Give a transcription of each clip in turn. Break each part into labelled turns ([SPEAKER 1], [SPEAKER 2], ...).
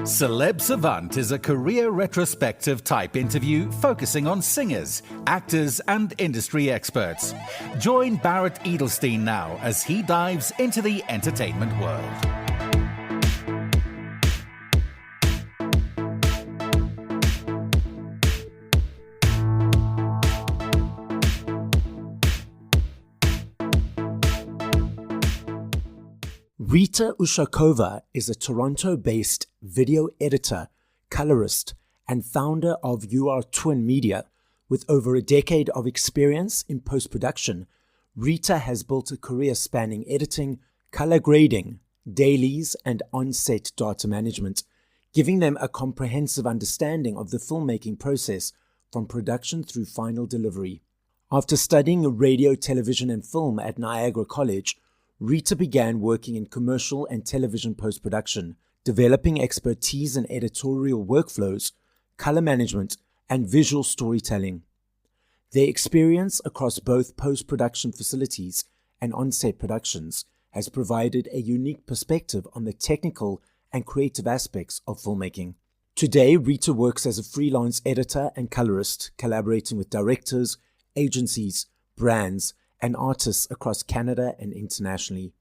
[SPEAKER 1] Celeb Savant is a career retrospective type interview focusing on singers, actors, and industry experts. Join Barrett Edelstein now as he dives into the entertainment world.
[SPEAKER 2] Rita Ushakova is a Toronto-based video editor, colorist, and founder of URtwin Media. With over a decade of experience in post-production, Rita has built a career spanning editing, color grading, dailies, and on-set data management, giving them a comprehensive understanding of the filmmaking process from production through final delivery. After studying radio, television, and film at Niagara College, Rita began working in commercial and television post-production, developing expertise in editorial workflows, color management, and visual storytelling. Their experience across both post-production facilities and on-set productions has provided a unique perspective on the technical and creative aspects of filmmaking. Today, Rita works as a freelance editor and colorist, collaborating with directors, agencies, brands, and artists across Canada and internationally.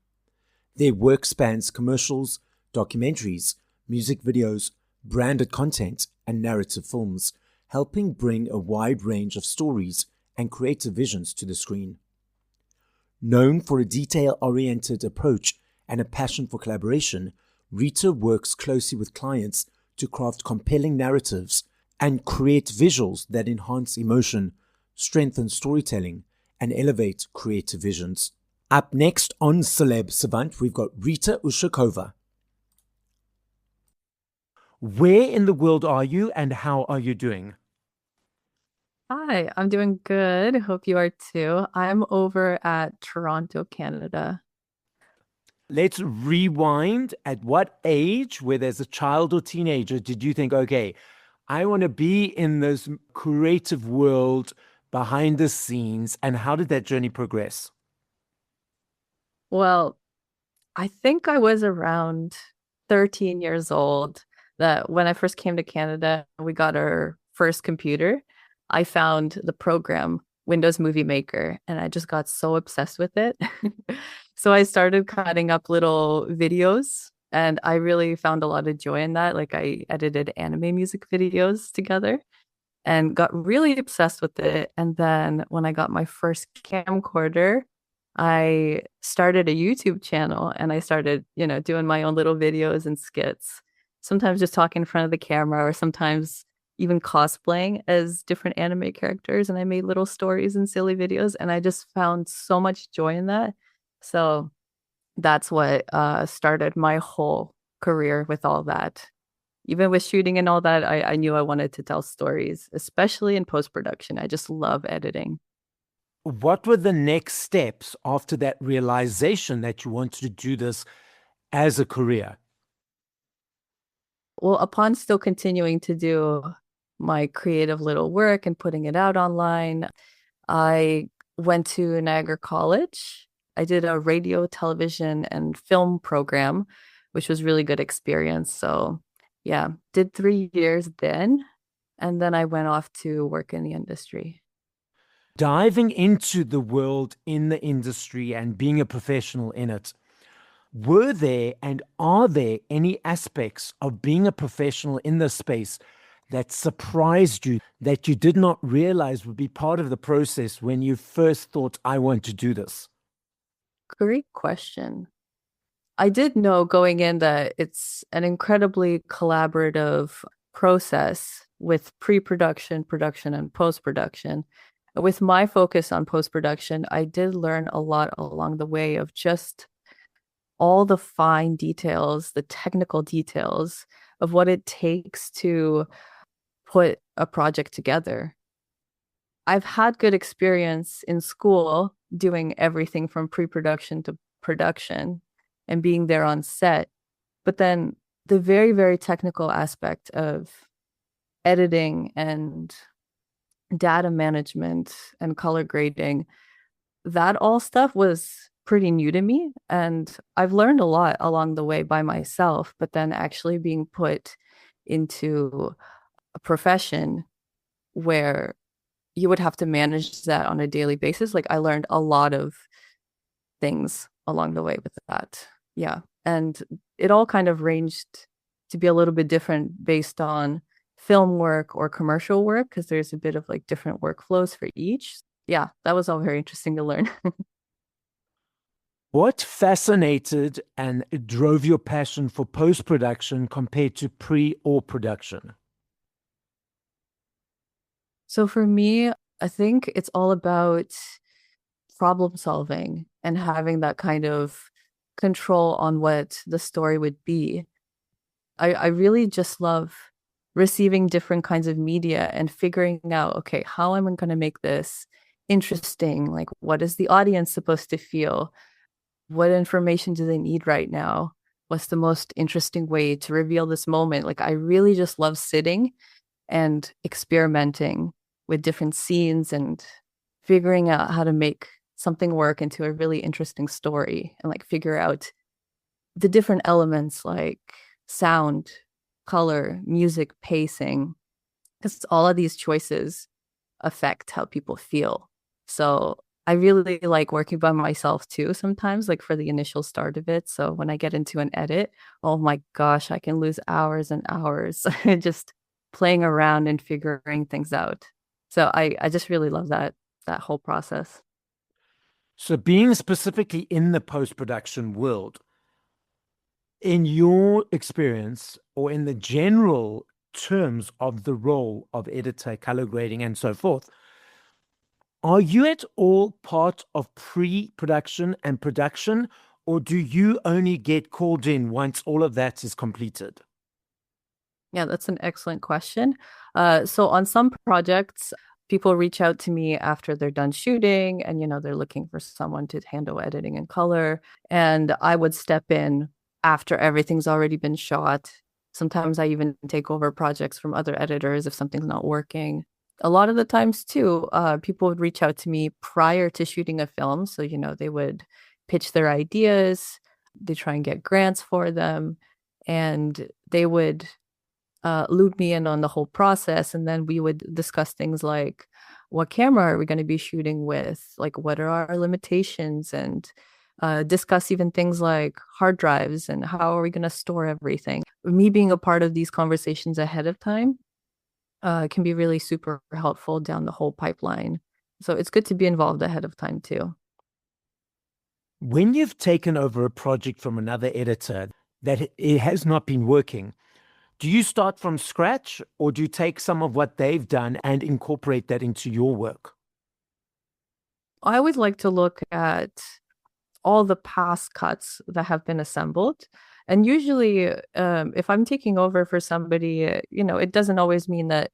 [SPEAKER 2] Their work spans commercials, documentaries, music videos, branded content, and narrative films, helping bring a wide range of stories and creative visions to the screen. Known for a detail-oriented approach and a passion for collaboration, Rita works closely with clients to craft compelling narratives and create visuals that enhance emotion, strengthen storytelling, and elevate creative visions. Up next on Celeb Savant, we've got Rita Ushakova. Where in the world are you and how are you doing?
[SPEAKER 3] Hi, I'm doing good. Hope you are too. I'm over at Toronto, Canada.
[SPEAKER 2] Let's rewind. At what age, whether as a child or teenager, did you think, okay, I want to be in this creative world behind the scenes, and how did that journey progress?
[SPEAKER 3] Well, I think I was around 13 years old that when I first came to Canada, we got our first computer. I found the program Windows Movie Maker, and I just got so obsessed with it. So I started cutting up little videos, and I really found a lot of joy in that. Like I edited anime music videos together and got really obsessed with it. And then when I got my first camcorder, I started a YouTube channel and I started, doing my own little videos and skits, sometimes just talking in front of the camera or sometimes even cosplaying as different anime characters. And I made little stories and silly videos, and I just found so much joy in that. So that's what started my whole career with all that. Even with shooting and all that, I knew I wanted to tell stories, especially in post-production. I just love editing.
[SPEAKER 2] What were the next steps after that realization that you wanted to do this as a career?
[SPEAKER 3] Well, upon still continuing to do my creative little work and putting it out online, I went to Niagara College. I did a radio, television, and film program, which was really good experience. So yeah, did 3 years then, and then I went off to work in the industry.
[SPEAKER 2] Diving into the world in the industry and being a professional in it, were there and are there any aspects of being a professional in this space that surprised you, that you did not realize would be part of the process when you first thought, I want to do this?
[SPEAKER 3] Great question. I did know going in that it's an incredibly collaborative process with pre-production, production, and post-production. With my focus on post-production, I did learn a lot along the way of just all the fine details, the technical details of what it takes to put a project together. I've had good experience in school doing everything from pre-production to production and being there on set. But then the very, very technical aspect of editing and data management and color grading, that all stuff was pretty new to me. And I've learned a lot along the way by myself, but then actually being put into a profession where you would have to manage that on a daily basis. Like I learned a lot of things along the way with that. Yeah. And it all kind of ranged to be a little bit different based on film work or commercial work, because there's a bit of like different workflows for each. Yeah, that was all very interesting to learn.
[SPEAKER 2] What fascinated and drove your passion for post-production compared to pre or production?
[SPEAKER 3] So for me, I think it's all about problem solving and having that kind of control on what the story would be. I really just love receiving different kinds of media and figuring out, okay, how am I going to make this interesting? Like, what is the audience supposed to feel? What information do they need right now? What's the most interesting way to reveal this moment? Like, I really just love sitting and experimenting with different scenes and figuring out how to make something work into a really interesting story and like figure out the different elements like sound, color, music, pacing, because all of these choices affect how people feel. So I really like working by myself too sometimes, like for the initial start of it. So when I get into an edit, oh my gosh, I can lose hours and hours just playing around and figuring things out. So I just really love that whole process.
[SPEAKER 2] So being specifically in the post-production world, in your experience or in the general terms of the role of editor, color grading, and so forth, are you at all part of pre-production and production, or do you only get called in once all of that is completed?
[SPEAKER 3] Yeah, that's an excellent question. So on some projects, people reach out to me after they're done shooting and, they're looking for someone to handle editing and color. And I would step in after everything's already been shot. Sometimes I even take over projects from other editors if something's not working. A lot of the times too, people would reach out to me prior to shooting a film. So, they would pitch their ideas, they try and get grants for them, and they would loop me in on the whole process. And then we would discuss things like, what camera are we going to be shooting with? Like, what are our limitations? And discuss even things like hard drives and how are we going to store everything. Me being a part of these conversations ahead of time can be really super helpful down the whole pipeline. So it's good to be involved ahead of time too.
[SPEAKER 2] When you've taken over a project from another editor that it has not been working, do you start from scratch or do you take some of what they've done and incorporate that into your work?
[SPEAKER 3] I always like to look at all the past cuts that have been assembled. And usually, if I'm taking over for somebody, it doesn't always mean that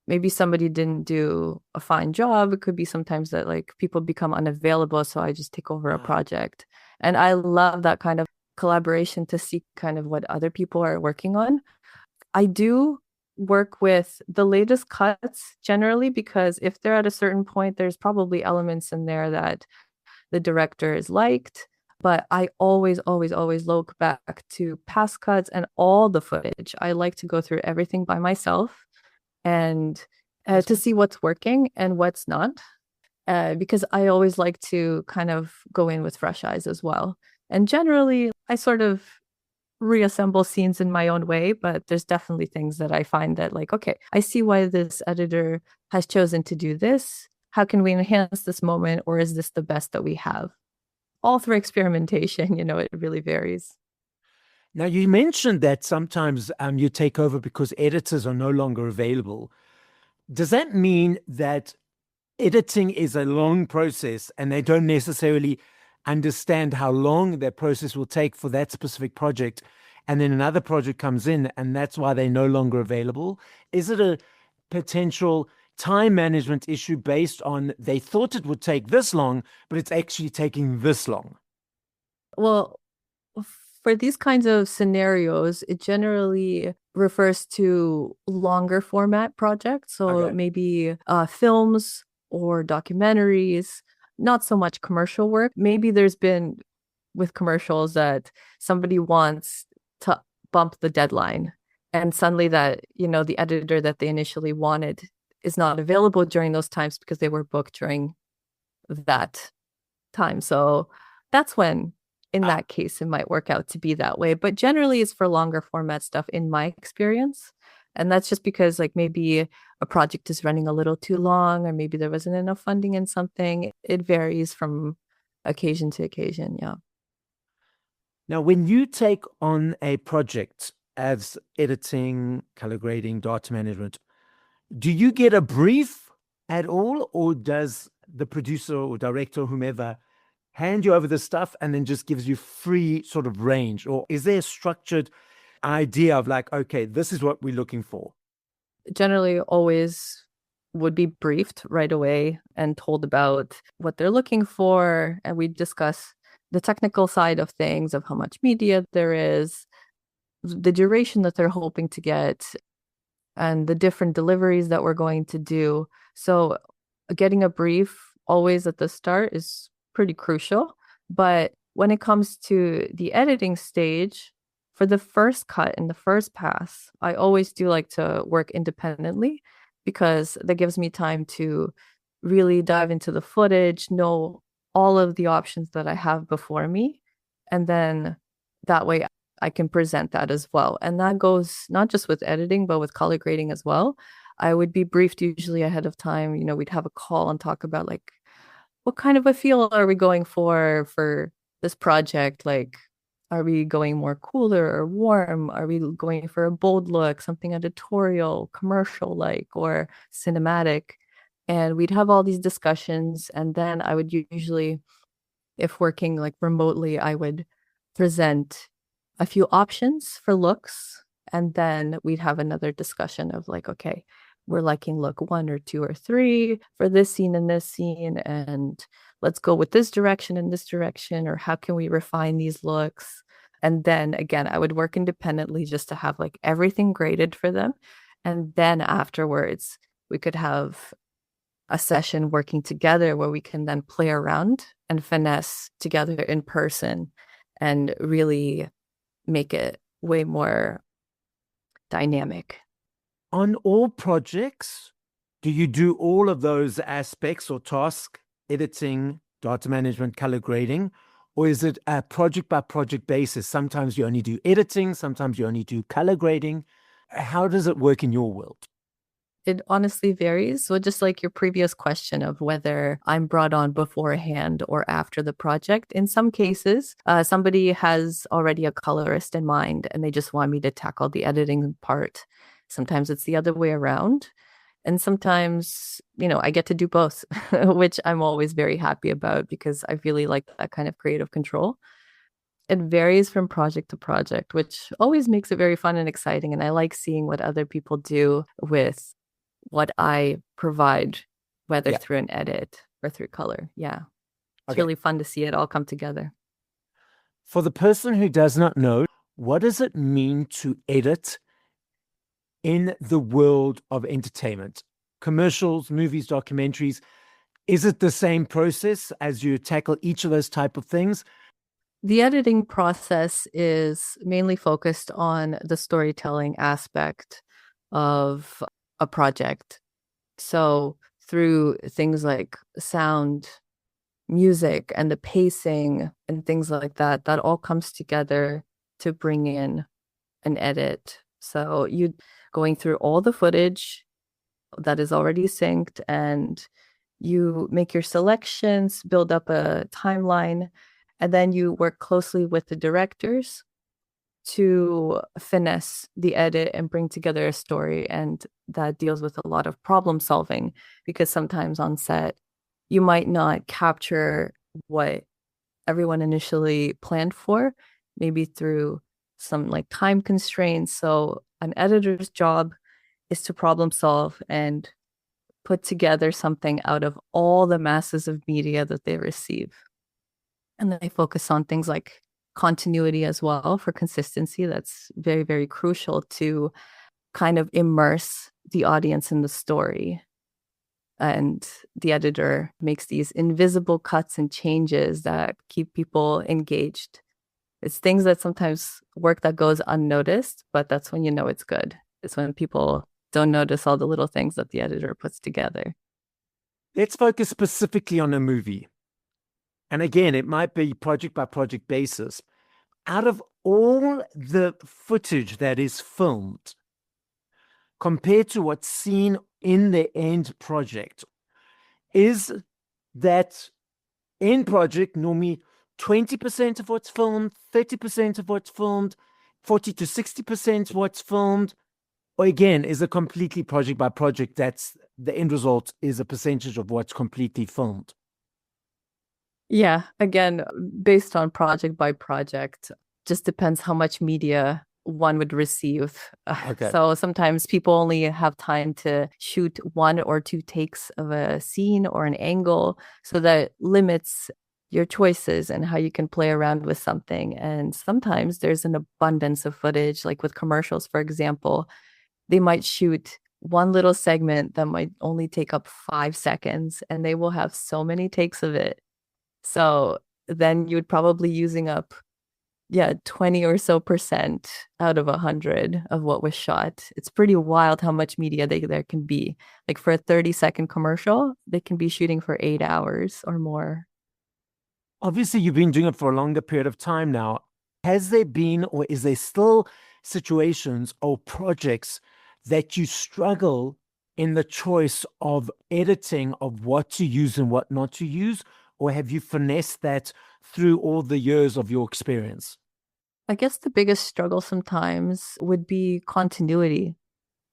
[SPEAKER 3] maybe somebody didn't do a fine job. It could be sometimes that like people become unavailable. So I just take over a project. And I love that kind of collaboration to see kind of what other people are working on. I do work with the latest cuts generally because if they're at a certain point, there's probably elements in there that the director is liked. But I always, always, always look back to past cuts and all the footage. I like to go through everything by myself and to see what's working and what's not. Because I always like to kind of go in with fresh eyes as well. And generally, I sort of reassemble scenes in my own way, but there's definitely things that I find that like, okay, I see why this editor has chosen to do this. How can we enhance this moment, or is this the best that we have? All through experimentation, it really varies.
[SPEAKER 2] Now, you mentioned that sometimes you take over because editors are no longer available. Does that mean that editing is a long process and they don't necessarily understand how long that process will take for that specific project, and then another project comes in and that's why they're no longer available? Is it a potential time management issue based on they thought it would take this long, but it's actually taking this long?
[SPEAKER 3] Well, for these kinds of scenarios, it generally refers to longer format projects. So
[SPEAKER 2] Okay.
[SPEAKER 3] maybe films or documentaries, not so much commercial work. Maybe there's been with commercials that somebody wants to bump the deadline and suddenly that, the editor that they initially wanted is not available during those times because they were booked during that time. So that's when, in that case, it might work out to be that way. But generally, it's for longer format stuff in my experience. And that's just because, like, maybe a project is running a little too long, or maybe there wasn't enough funding in something. It varies from occasion to occasion. Yeah.
[SPEAKER 2] Now, when you take on a project as editing, color grading, data management, do you get a brief at all, or does the producer or director or whomever hand you over the stuff and then just gives you free sort of range? Or is there a structured idea of like, okay, this is what we're looking for?
[SPEAKER 3] Generally, always would be briefed right away and told about what they're looking for. And we discuss the technical side of things, of how much media there is, the duration that they're hoping to get, and the different deliveries that we're going to do. So getting a brief always at the start is pretty crucial. But when it comes to the editing stage, for the first cut and the first pass, I always do like to work independently because that gives me time to really dive into the footage, know all of the options that I have before me. And then that way I can present that as well. And that goes not just with editing, but with color grading as well. I would be briefed usually ahead of time. We'd have a call and talk about like, what kind of a feel are we going for this project? Like, are we going more cooler or warm? Are we going for a bold look, something editorial, commercial like, or cinematic? And we'd have all these discussions. And then I would usually, if working like remotely, I would present a few options for looks. And then we'd have another discussion of like, okay, we're liking look 1 or 2 or 3 for this scene and this scene. And let's go with this direction and this direction, or how can we refine these looks? And then again, I would work independently just to have like everything graded for them. And then afterwards, we could have a session working together where we can then play around and finesse together in person and really make it way more dynamic.
[SPEAKER 2] On all projects, do you do all of those aspects or tasks, editing, data management, color grading, or is it a project by project basis? Sometimes you only do editing, sometimes you only do color grading. How does it work in your world?
[SPEAKER 3] It honestly varies. So just like your previous question of whether I'm brought on beforehand or after the project, in some cases, somebody has already a colorist in mind and they just want me to tackle the editing part. Sometimes it's the other way around. And sometimes, I get to do both, which I'm always very happy about because I really like that kind of creative control. It varies from project to project, which always makes it very fun and exciting. And I like seeing what other people do with what I provide, whether through an edit or through color. Yeah. It's really fun to see it all come together.
[SPEAKER 2] For the person who does not know, what does it mean to edit in the world of entertainment? Commercials, movies, documentaries. Is it the same process as you tackle each of those type of things?
[SPEAKER 3] The editing process is mainly focused on the storytelling aspect of a project. So through things like sound, music, and the pacing and things like that, that all comes together to bring in an edit. So you going through all the footage that is already synced and you make your selections, build up a timeline, and then you work closely with the directors to finesse the edit and bring together a story. And that deals with a lot of problem solving because sometimes on set, you might not capture what everyone initially planned for, maybe through some like time constraints. So an editor's job is to problem solve and put together something out of all the masses of media that they receive. And then they focus on things like continuity as well for consistency. That's very, very crucial to kind of immerse the audience in the story. And the editor makes these invisible cuts and changes that keep people engaged. It's things that sometimes work that goes unnoticed, but that's when you know it's good. It's when people don't notice all the little things that the editor puts together.
[SPEAKER 2] Let's focus specifically on a movie. And again, it might be project by project basis. Out of all the footage that is filmed, compared to what's seen in the end project, is that end project normally 20% of what's filmed, 30% of what's filmed, 40 to 60% what's filmed, or again, is a completely project by project, that's the end result is a percentage of what's completely filmed?
[SPEAKER 3] Yeah, again, based on project by project, just depends how much media one would receive.
[SPEAKER 2] Okay.
[SPEAKER 3] So sometimes people only have time to shoot 1 or 2 takes of a scene or an angle, so that limits your choices and how you can play around with something. And sometimes there's an abundance of footage, like with commercials, for example, they might shoot one little segment that might only take up 5 seconds, and they will have so many takes of it. So then you would probably using up, 20 or so percent out of 100 of what was shot. It's pretty wild how much media there can be. Like for a 30-second commercial, they can be shooting for 8 hours or more.
[SPEAKER 2] Obviously, you've been doing it for a longer period of time now. Has there been, or is there still situations or projects that you struggle in the choice of editing, of what to use and what not to use? Or have you finessed that through all the years of your experience?
[SPEAKER 3] I guess the biggest struggle sometimes would be continuity.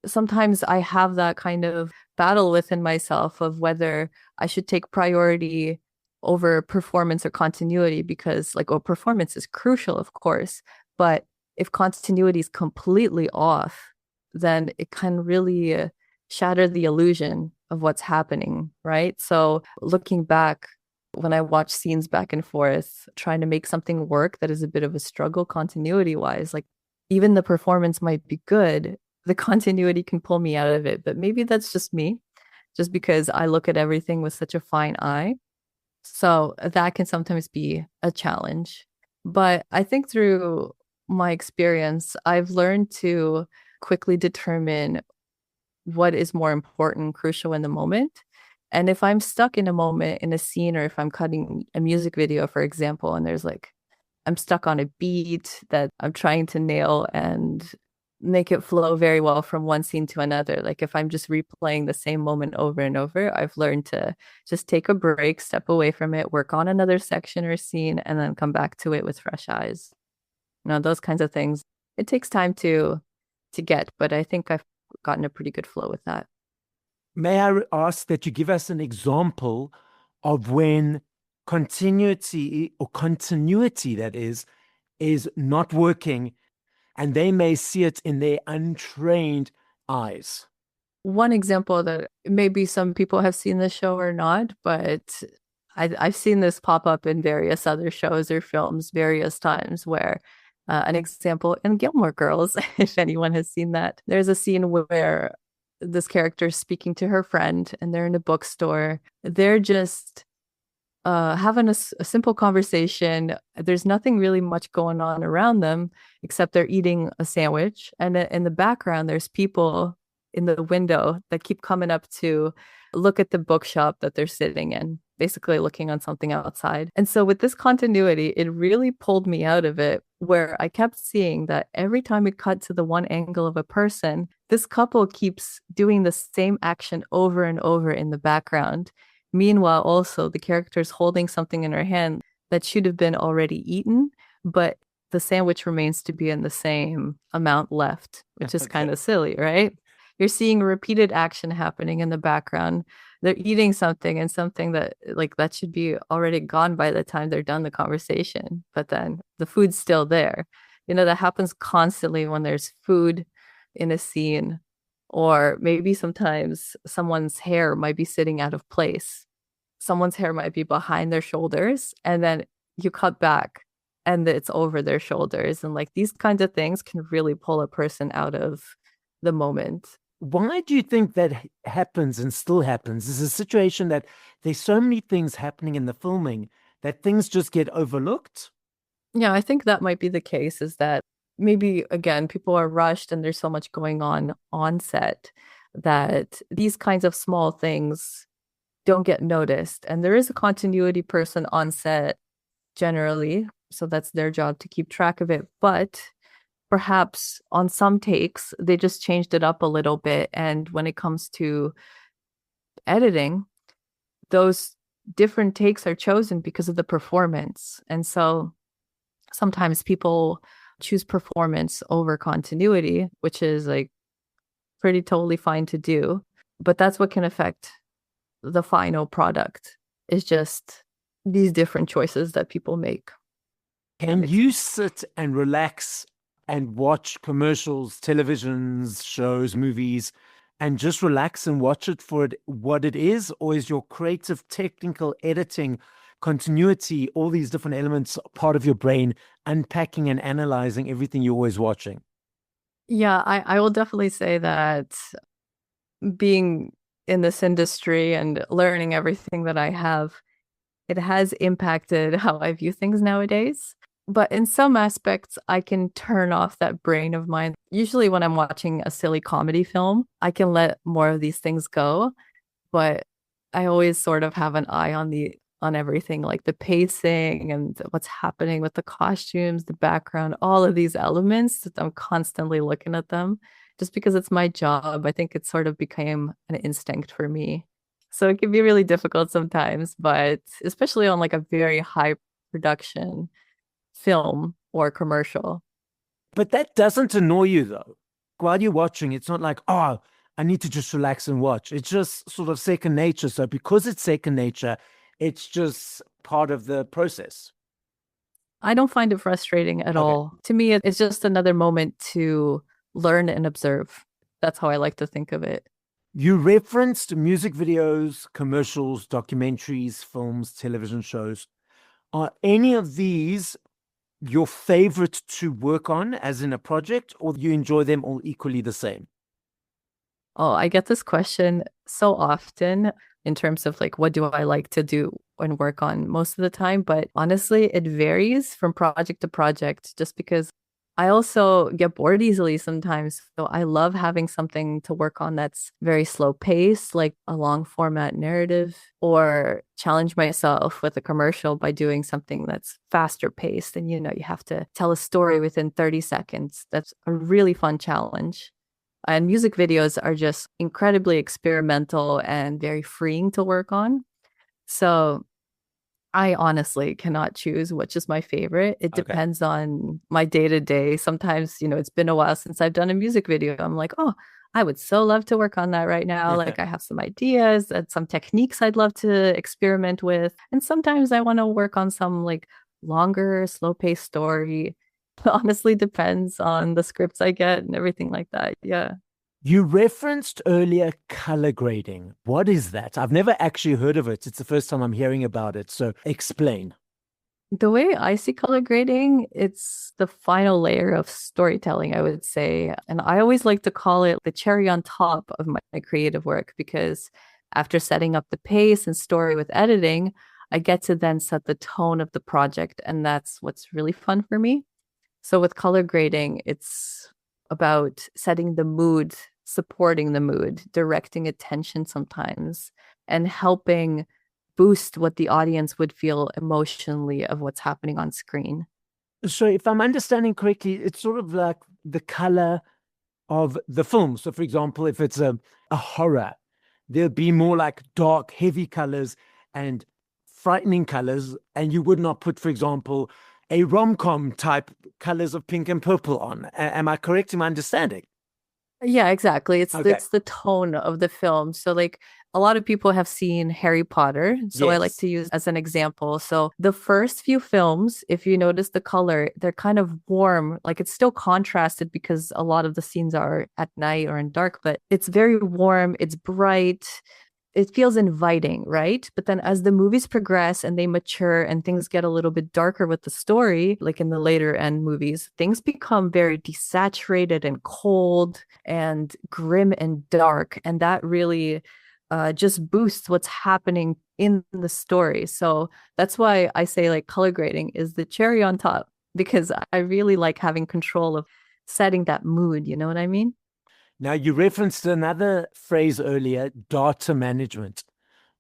[SPEAKER 3] Sometimes I have that kind of battle within myself of whether I should take priority over performance or continuity, because performance is crucial, of course, but if continuity is completely off, then it can really shatter the illusion of what's happening, right? So looking back, when I watch scenes back and forth, trying to make something work that is a bit of a struggle continuity wise, like even the performance might be good, the continuity can pull me out of it. But maybe that's just me, just because I look at everything with such a fine eye. So that can sometimes be a challenge. But I think through my experience, I've learned to quickly determine what is more important, crucial in the moment. And if I'm stuck in a moment in a scene, or if I'm cutting a music video, for example, and I'm stuck on a beat that I'm trying to nail and make it flow very well from one scene to another. Like if I'm just replaying the same moment over and over, I've learned to just take a break, step away from it, work on another section or scene, and then come back to it with fresh eyes. Those kinds of things. It takes time to get, but I think I've gotten a pretty good flow with that.
[SPEAKER 2] May I ask that you give us an example of when continuity that is not working, and they may see it in their untrained eyes?
[SPEAKER 3] One example that maybe some people have seen this show or not, but I've seen this pop up in various other shows or films various times, where an example in Gilmore Girls, if anyone has seen that, there's a scene where this character is speaking to her friend and they're in a bookstore. They're just having a simple conversation. There's nothing really much going on around them except they're eating a sandwich. And in the background, there's people in the window that keep coming up to look at the bookshop that they're sitting in, basically looking on something outside. And so with this continuity, it really pulled me out of it, where I kept seeing that every time it cut to the one angle of a person, this couple keeps doing the same action over and over in the background. Meanwhile, also the character's holding something in her hand that should have been already eaten, but the sandwich remains to be in the same amount left, which is kind of silly, right? You're seeing repeated action happening in the background. They're eating something, and something that that should be already gone by the time they're done the conversation. But then the food's still there. That happens constantly when there's food in a scene, or maybe sometimes someone's hair might be sitting out of place. Someone's hair might be behind their shoulders, and then you cut back and it's over their shoulders. And these kinds of things can really pull a person out of the moment.
[SPEAKER 2] Why do you think that happens and still happens? Is a situation that there's so many things happening in the filming that things just get overlooked?
[SPEAKER 3] Yeah, I think that might be the case, is that maybe again, people are rushed and there's so much going on set that these kinds of small things don't get noticed. And there is a continuity person on set generally, so that's their job to keep track of it. But perhaps on some takes, they just changed it up a little bit. And when it comes to editing, those different takes are chosen because of the performance. And so sometimes people choose performance over continuity, which is like pretty totally fine to do. But that's what can affect the final product, is just these different choices that people make.
[SPEAKER 2] Can you sit and relax and watch commercials, televisions, shows, movies, and just relax and watch it for what it is? Or is your creative, technical editing, continuity, all these different elements part of your brain, unpacking and analyzing everything you're always watching?
[SPEAKER 3] Yeah, I will definitely say that being in this industry and learning everything that I have, it has impacted how I view things nowadays. But in some aspects, I can turn off that brain of mine. Usually, when I'm watching a silly comedy film, I can let more of these things go. But I always sort of have an eye on everything, like the pacing and what's happening with the costumes, the background, all of these elements that I'm constantly looking at them just because it's my job. I think it sort of became an instinct for me. So it can be really difficult sometimes, but especially on like a very high production film or commercial.
[SPEAKER 2] But that doesn't annoy you though. While you're watching, it's not like, oh, I need to just relax and watch. It's just sort of second nature. So because it's second nature, it's just part of the process.
[SPEAKER 3] I don't find it frustrating at
[SPEAKER 2] Okay.
[SPEAKER 3] all. To me, it's just another moment to learn and observe. That's how I like to think of it.
[SPEAKER 2] You referenced music videos, commercials, documentaries, films, television shows. Are any of these your favorite to work on as in a project, or you enjoy them all equally the same?
[SPEAKER 3] Oh, I get this question so often in terms of like, what do I like to do and work on most of the time? But honestly, it varies from project to project just because I also get bored easily sometimes. So I love having something to work on that's very slow paced, like a long format narrative, or challenge myself with a commercial by doing something that's faster paced. And, you have to tell a story within 30 seconds. That's a really fun challenge. And music videos are just incredibly experimental and very freeing to work on. So I honestly cannot choose which is my favorite. It
[SPEAKER 2] Okay.
[SPEAKER 3] depends on my day to day. Sometimes, it's been a while since I've done a music video. I'm like, oh, I would so love to work on that right now. Like, I have some ideas and some techniques I'd love to experiment with. And sometimes I want to work on some like longer, slow paced story. Honestly, depends on the scripts I get and everything like that. Yeah.
[SPEAKER 2] You referenced earlier color grading. What is that? I've never actually heard of it. It's the first time I'm hearing about it. So explain.
[SPEAKER 3] The way I see color grading, it's the final layer of storytelling, I would say. And I always like to call it the cherry on top of my creative work because after setting up the pace and story with editing, I get to then set the tone of the project. And that's what's really fun for me. So with color grading, it's about setting the mood, supporting the mood, directing attention sometimes, and helping boost what the audience would feel emotionally of what's happening on screen.
[SPEAKER 2] So if I'm understanding correctly, it's sort of like the color of the film. So for example, if it's a horror, there'll be more like dark, heavy colors and frightening colors. And you would not put, for example, a rom-com type colors of pink and purple on. Am I correct in my understanding?
[SPEAKER 3] Yeah, exactly. It's
[SPEAKER 2] Okay.
[SPEAKER 3] it's the tone of the film. So like a lot of people have seen Harry Potter, so I like
[SPEAKER 2] Yes.
[SPEAKER 3] to use as an example. So the first few films, if you notice the color, they're kind of warm, like it's still contrasted because a lot of the scenes are at night or in dark, but it's very warm, it's bright, it feels inviting, right? But then as the movies progress and they mature and things get a little bit darker with the story, like in the later end movies, things become very desaturated and cold and grim and dark. And that really just boosts what's happening in the story. So that's why I say like color grading is the cherry on top. because I really like having control of setting that mood. You know what I mean?
[SPEAKER 2] Now, you referenced another phrase earlier, data management.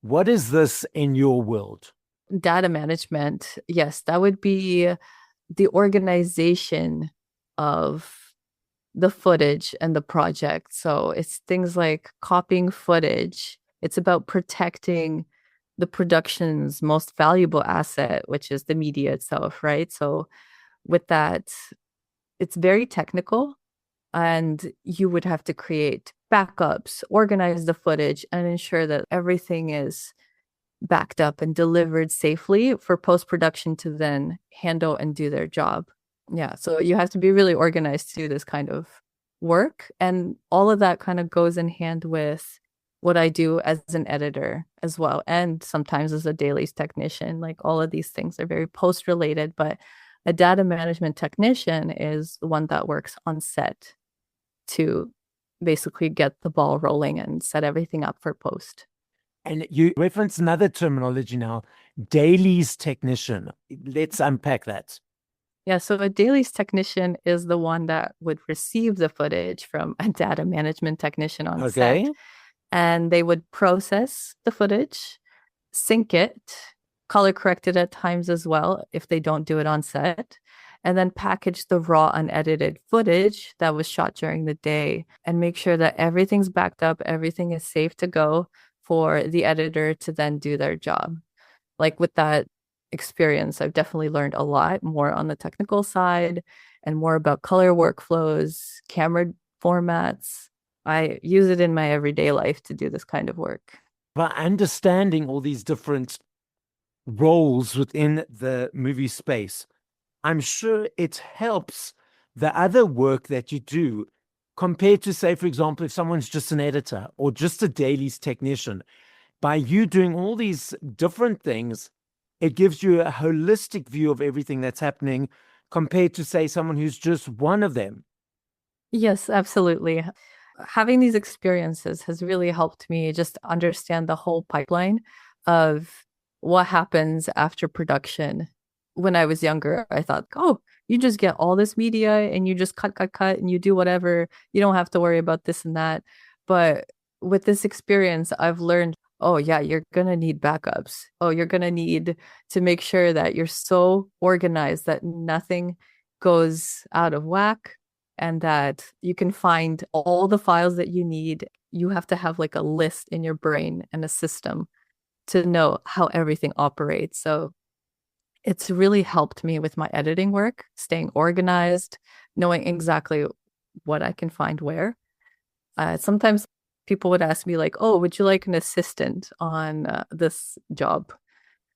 [SPEAKER 2] What is this in your world?
[SPEAKER 3] Data management. Yes, that would be the organization of the footage and the project. So it's things like copying footage. It's about protecting the production's most valuable asset, which is the media itself, right? So with that, it's very technical, and you would have to create backups, organize the footage, and ensure that everything is backed up and delivered safely for post-production to then handle and do their job. Yeah, so you have to be really organized to do this kind of work. And all of that kind of goes in hand with what I do as an editor as well. And sometimes as a dailies technician, like all of these things are very post related, but a data management technician is the one that works on set to basically get the ball rolling and set everything up for post.
[SPEAKER 2] And you reference another terminology now, dailies technician. Let's unpack that.
[SPEAKER 3] Yeah, so a dailies technician is the one that would receive the footage from a data management technician on
[SPEAKER 2] Okay.
[SPEAKER 3] set, and they would process the footage, sync it, color correct it at times as well if they don't do it on set, and then package the raw unedited footage that was shot during the day and make sure that everything's backed up, everything is safe to go for the editor to then do their job. Like with that experience, I've definitely learned a lot more on the technical side and more about color workflows, camera formats. I use it in my everyday life to do this kind of work.
[SPEAKER 2] By understanding all these different roles within the movie space, I'm sure it helps the other work that you do compared to, say, for example, if someone's just an editor or just a dailies technician. By you doing all these different things, it gives you a holistic view of everything that's happening compared to, say, someone who's just one of them.
[SPEAKER 3] Yes, absolutely. Having these experiences has really helped me just understand the whole pipeline of what happens after production. When I was younger, I thought, oh, you just get all this media and you just cut, and you do whatever. You don't have to worry about this and that. But with this experience, I've learned, oh, yeah, you're going to need backups. Oh, you're going to need to make sure that you're so organized that nothing goes out of whack and that you can find all the files that you need. You have to have like a list in your brain and a system to know how everything operates. So it's really helped me with my editing work, staying organized, knowing exactly what I can find where. Sometimes people would ask me like, oh, would you like an assistant on this job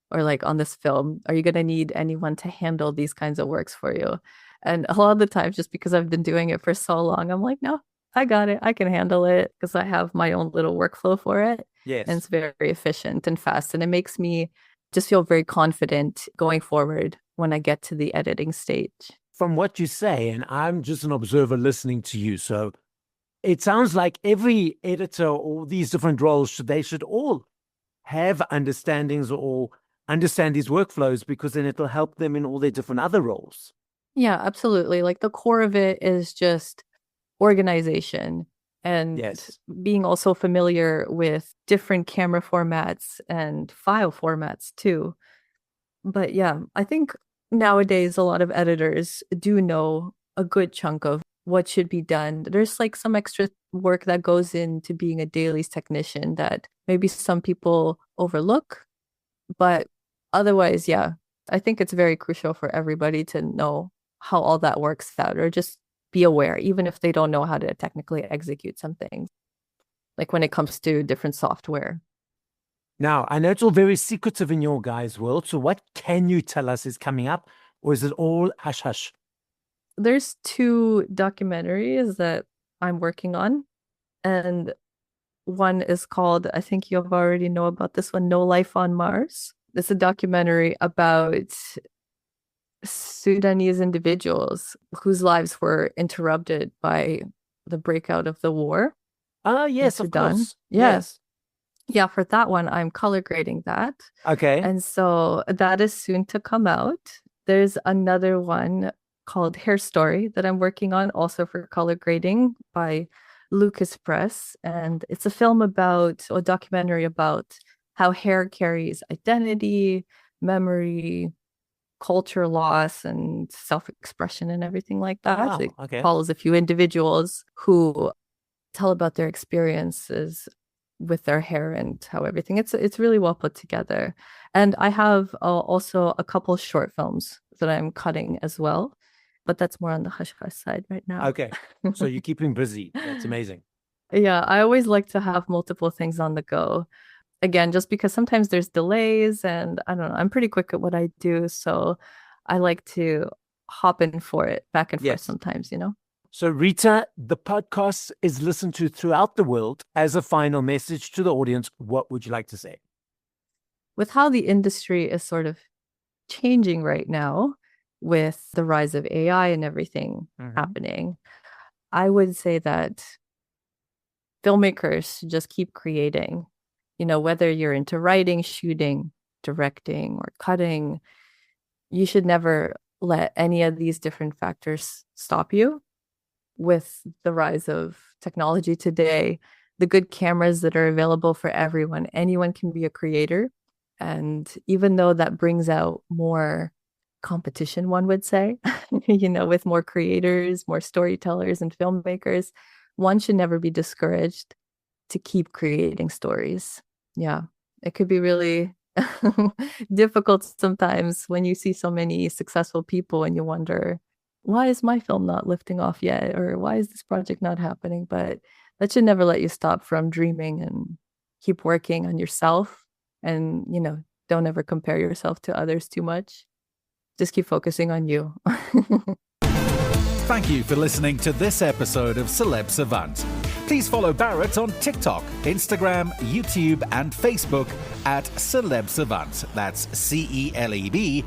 [SPEAKER 3] or like on this film? Are you going to need anyone to handle these kinds of works for you? And a lot of the times, just because I've been doing it for so long, I'm like, no, I got it. I can handle it because I have my own little workflow for it.
[SPEAKER 2] Yes.
[SPEAKER 3] And it's very efficient and fast. And it makes me just feel very confident going forward when I get to the editing stage.
[SPEAKER 2] From what you say, and I'm just an observer listening to you, so it sounds like every editor or these different roles, they should all have understandings or understand these workflows, because then it'll help them in all their different other roles.
[SPEAKER 3] Yeah, absolutely. Like the core of it is just organization and
[SPEAKER 2] Yes.
[SPEAKER 3] being also familiar with different camera formats and file formats too. But yeah, I think nowadays a lot of editors do know a good chunk of what should be done. There's like some extra work that goes into being a dailies technician that maybe some people overlook, but otherwise, yeah, I think it's very crucial for everybody to know how all that works out, or just be aware, even if they don't know how to technically execute some things, like when it comes to different software.
[SPEAKER 2] Now, I know it's all very secretive in your guys' world, so what can you tell us is coming up, or is it all hush hush?
[SPEAKER 3] There's 2 documentaries that I'm working on, and one is called, I think you already know about this one, No Life on Mars. It's a documentary about Sudanese individuals whose lives were interrupted by the breakout of the war.
[SPEAKER 2] Yes, of
[SPEAKER 3] Sudan.
[SPEAKER 2] course.
[SPEAKER 3] Yeah.
[SPEAKER 2] Yes.
[SPEAKER 3] Yeah, for that one, I'm color grading that.
[SPEAKER 2] Okay.
[SPEAKER 3] And so that is soon to come out. There's another one called Hair Story that I'm working on, also for color grading by Lucas Press. And it's a film about, or a documentary about how hair carries identity, memory, culture loss, and self-expression and everything like that.
[SPEAKER 2] Wow,
[SPEAKER 3] It
[SPEAKER 2] okay.
[SPEAKER 3] follows a few individuals who tell about their experiences with their hair and how everything. It's really well put together. And I have also a couple short films that I'm cutting as well, but that's more on the hush hush side right now.
[SPEAKER 2] Okay. So you're keeping busy. That's amazing.
[SPEAKER 3] Yeah, I always like to have multiple things on the go. Again, just because sometimes there's delays and I don't know, I'm pretty quick at what I do. So I like to hop in for it back and forth sometimes, you know?
[SPEAKER 2] So Rita, the podcast is listened to throughout the world. As a final message to the audience, what would you like to say?
[SPEAKER 3] With how the industry is sort of changing right now with the rise of AI and everything happening, I would say that filmmakers should just keep creating. You know, whether you're into writing, shooting, directing, or cutting, you should never let any of these different factors stop you. With the rise of technology today, the good cameras that are available for everyone, anyone can be a creator. And even though that brings out more competition, one would say, you know, with more creators, more storytellers and filmmakers, one should never be discouraged to keep creating stories. Yeah, it could be really difficult sometimes when you see so many successful people and you wonder, why is my film not lifting off yet? Or why is this project not happening? But that should never let you stop from dreaming and keep working on yourself. And, you know, don't ever compare yourself to others too much. Just keep focusing on you.
[SPEAKER 1] Thank you for listening to this episode of Celeb Savant. Please follow Barrett on TikTok, Instagram, YouTube, and Facebook at Celeb Savant. That's CelebSavant.